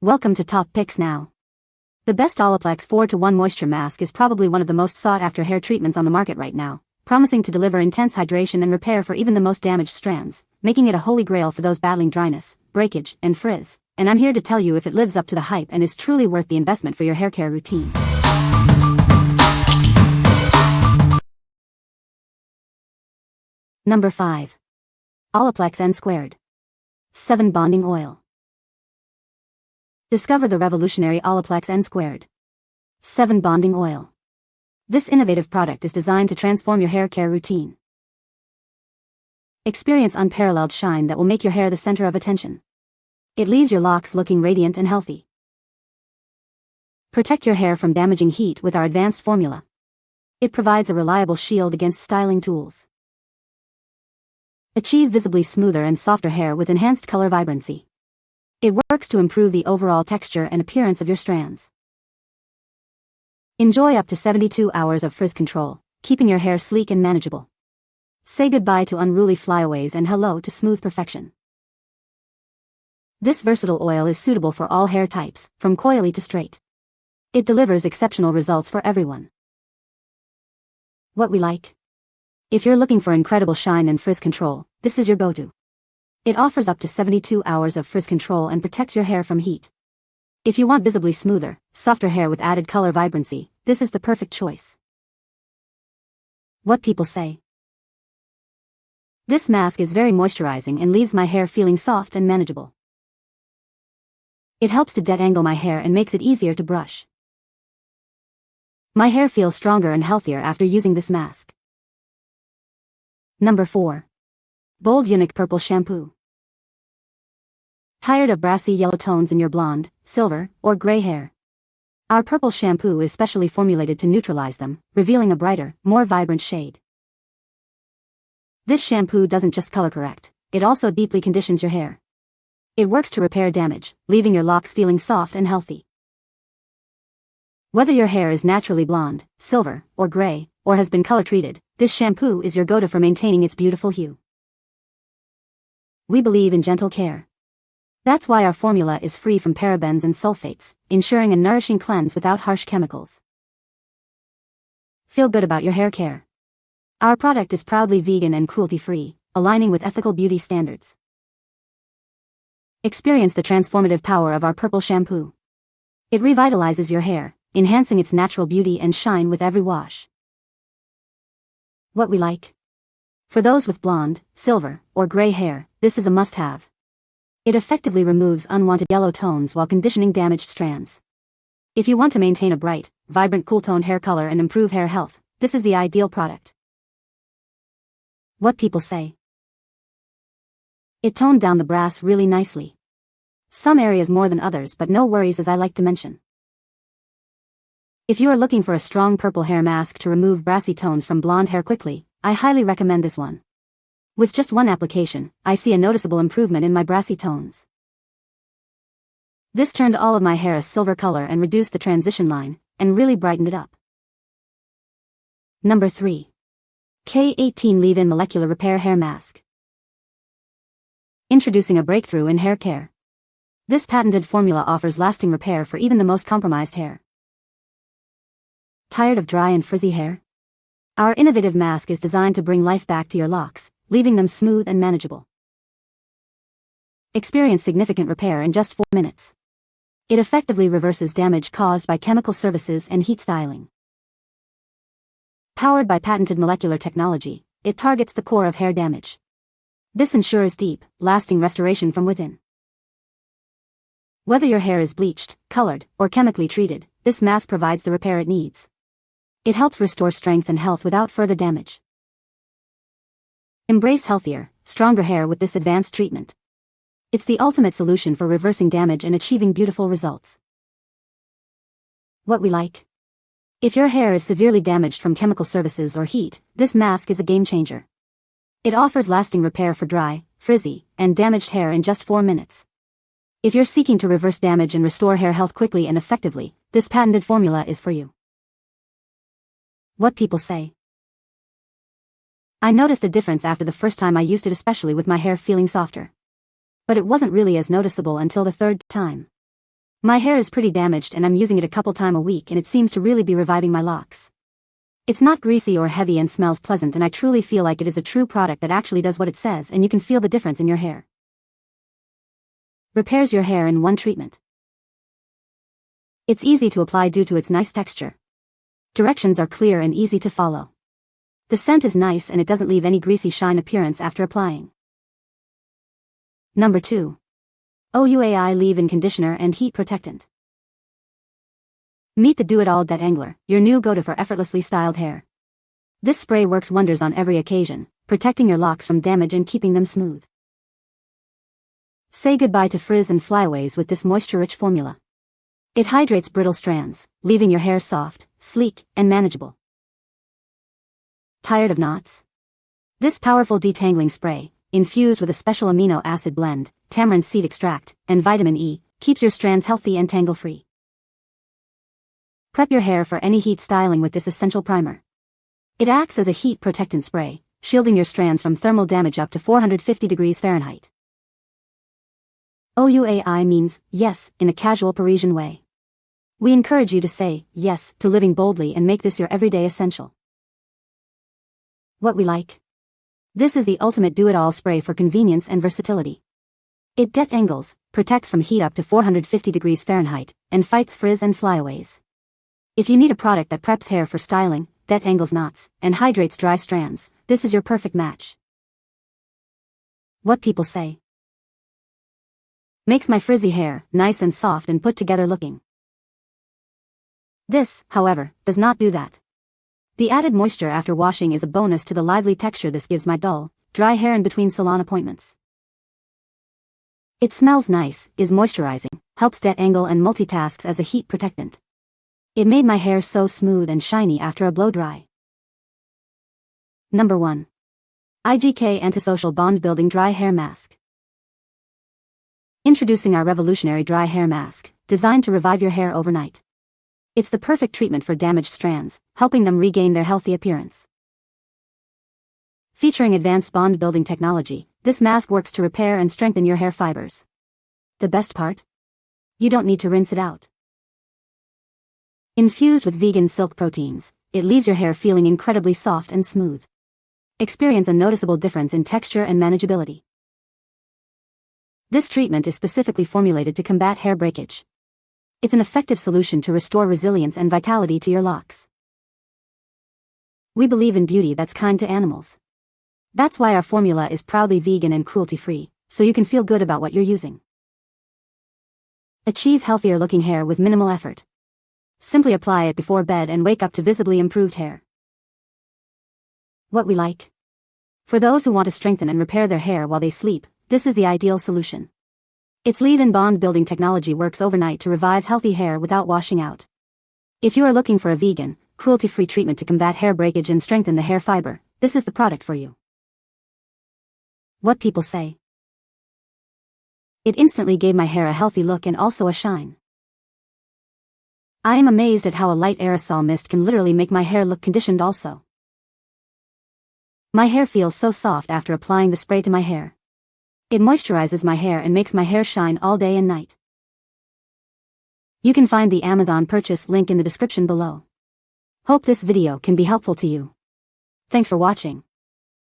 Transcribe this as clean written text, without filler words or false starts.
Welcome to Top Picks Now. The best Olaplex 4-to-1 Moisture Mask is probably one of the most sought-after hair treatments on the market right now, promising to deliver intense hydration and repair for even the most damaged strands, making it a holy grail for those battling dryness, breakage, and frizz. And I'm here to tell you if it lives up to the hype and is truly worth the investment for your hair care routine. Number 5. Olaplex Nº. 7 Bonding Oil. Discover the revolutionary Olaplex Nº. 7 Bonding Oil. This innovative product is designed to transform your hair care routine. Experience unparalleled shine that will make your hair the center of attention. It leaves your locks looking radiant and healthy. Protect your hair from damaging heat with our advanced formula. It provides a reliable shield against styling tools. Achieve visibly smoother and softer hair with enhanced color vibrancy. It works to improve the overall texture and appearance of your strands. Enjoy up to 72 hours of frizz control, keeping your hair sleek and manageable. Say goodbye to unruly flyaways and hello to smooth perfection. This versatile oil is suitable for all hair types, from coily to straight. It delivers exceptional results for everyone. What we like. If you're looking for incredible shine and frizz control, this is your go-to. It offers up to 72 hours of frizz control and protects your hair from heat. If you want visibly smoother, softer hair with added color vibrancy, this is the perfect choice. What people say. This mask is very moisturizing and leaves my hair feeling soft and manageable. It helps to detangle my hair and makes it easier to brush. My hair feels stronger and healthier after using this mask. Number 4. Bold Uniq Purple Shampoo. Tired of brassy yellow tones in your blonde, silver, or gray hair? Our purple shampoo is specially formulated to neutralize them, revealing a brighter, more vibrant shade. This shampoo doesn't just color correct, it also deeply conditions your hair. It works to repair damage, leaving your locks feeling soft and healthy. Whether your hair is naturally blonde, silver, or gray, or has been color treated, this shampoo is your go-to for maintaining its beautiful hue. We believe in gentle care. That's why our formula is free from parabens and sulfates, ensuring a nourishing cleanse without harsh chemicals. Feel good about your hair care. Our product is proudly vegan and cruelty-free, aligning with ethical beauty standards. Experience the transformative power of our purple shampoo. It revitalizes your hair, enhancing its natural beauty and shine with every wash. What we like. For those with blonde, silver, or gray hair, this is a must-have. It effectively removes unwanted yellow tones while conditioning damaged strands. If you want to maintain a bright, vibrant cool-toned hair color and improve hair health, this is the ideal product. What people say. It toned down the brass really nicely. Some areas more than others, but no worries, as I like to mention. If you are looking for a strong purple hair mask to remove brassy tones from blonde hair quickly, I highly recommend this one. With just one application, I see a noticeable improvement in my brassy tones. This turned all of my hair a silver color and reduced the transition line, and really brightened it up. Number 3. K18 Leave-In Molecular Repair Hair Mask. Introducing a breakthrough in hair care. This patented formula offers lasting repair for even the most compromised hair. Tired of dry and frizzy hair? Our innovative mask is designed to bring life back to your locks, leaving them smooth and manageable. Experience significant repair in just 4 minutes. It effectively reverses damage caused by chemical services and heat styling. Powered by patented molecular technology, it targets the core of hair damage. This ensures deep, lasting restoration from within. Whether your hair is bleached, colored, or chemically treated, this mask provides the repair it needs. It helps restore strength and health without further damage. Embrace healthier, stronger hair with this advanced treatment. It's the ultimate solution for reversing damage and achieving beautiful results. What we like. If your hair is severely damaged from chemical services or heat, this mask is a game changer. It offers lasting repair for dry, frizzy, and damaged hair in just 4 minutes. If you're seeking to reverse damage and restore hair health quickly and effectively, this patented formula is for you. What people say. I noticed a difference after the first time I used it, especially with my hair feeling softer. But it wasn't really as noticeable until the third time. My hair is pretty damaged and I'm using it a couple times a week and it seems to really be reviving my locks. It's not greasy or heavy and smells pleasant and I truly feel like it is a true product that actually does what it says and you can feel the difference in your hair. Repairs your hair in one treatment. It's easy to apply due to its nice texture. Directions are clear and easy to follow. The scent is nice and it doesn't leave any greasy shine appearance after applying. Number 2. OUAI Leave-In Conditioner and Heat Protectant. Meet the Do-It-All Detangler, your new go-to for effortlessly styled hair. This spray works wonders on every occasion, protecting your locks from damage and keeping them smooth. Say goodbye to frizz and flyaways with this moisture-rich formula. It hydrates brittle strands, leaving your hair soft, sleek, and manageable. Tired of knots? This powerful detangling spray, infused with a special amino acid blend, tamarind seed extract, and vitamin E, keeps your strands healthy and tangle-free. Prep your hair for any heat styling with this essential primer. It acts as a heat protectant spray, shielding your strands from thermal damage up to 450 degrees Fahrenheit. OUAI means yes in a casual Parisian way. We encourage you to say yes to living boldly and make this your everyday essential. What we like? This is the ultimate do-it-all spray for convenience and versatility. It detangles, protects from heat up to 450 degrees Fahrenheit, and fights frizz and flyaways. If you need a product that preps hair for styling, detangles knots, and hydrates dry strands, this is your perfect match. What people say. Makes my frizzy hair nice and soft and put together looking. This, however, does not do that. The added moisture after washing is a bonus to the lively texture this gives my dull, dry hair in between salon appointments. It smells nice, is moisturizing, helps detangle and multitasks as a heat protectant. It made my hair so smooth and shiny after a blow dry. Number 1. IGK Antisocial Bond Building Dry Hair Mask. Introducing our revolutionary dry hair mask, designed to revive your hair overnight. It's the perfect treatment for damaged strands, helping them regain their healthy appearance. Featuring advanced bond-building technology, this mask works to repair and strengthen your hair fibers. The best part? You don't need to rinse it out. Infused with vegan silk proteins, it leaves your hair feeling incredibly soft and smooth. Experience a noticeable difference in texture and manageability. This treatment is specifically formulated to combat hair breakage. It's an effective solution to restore resilience and vitality to your locks. We believe in beauty that's kind to animals. That's why our formula is proudly vegan and cruelty-free, so you can feel good about what you're using. Achieve healthier looking hair with minimal effort. Simply apply it before bed and wake up to visibly improved hair. What we like? For those who want to strengthen and repair their hair while they sleep, this is the ideal solution. Its leave-in bond-building technology works overnight to revive healthy hair without washing out. If you are looking for a vegan, cruelty-free treatment to combat hair breakage and strengthen the hair fiber, this is the product for you. What people say. It instantly gave my hair a healthy look and also a shine. I am amazed at how a light aerosol mist can literally make my hair look conditioned also. My hair feels so soft after applying the spray to my hair. It moisturizes my hair and makes my hair shine all day and night. You can find the Amazon purchase link in the description below. Hope this video can be helpful to you. Thanks for watching.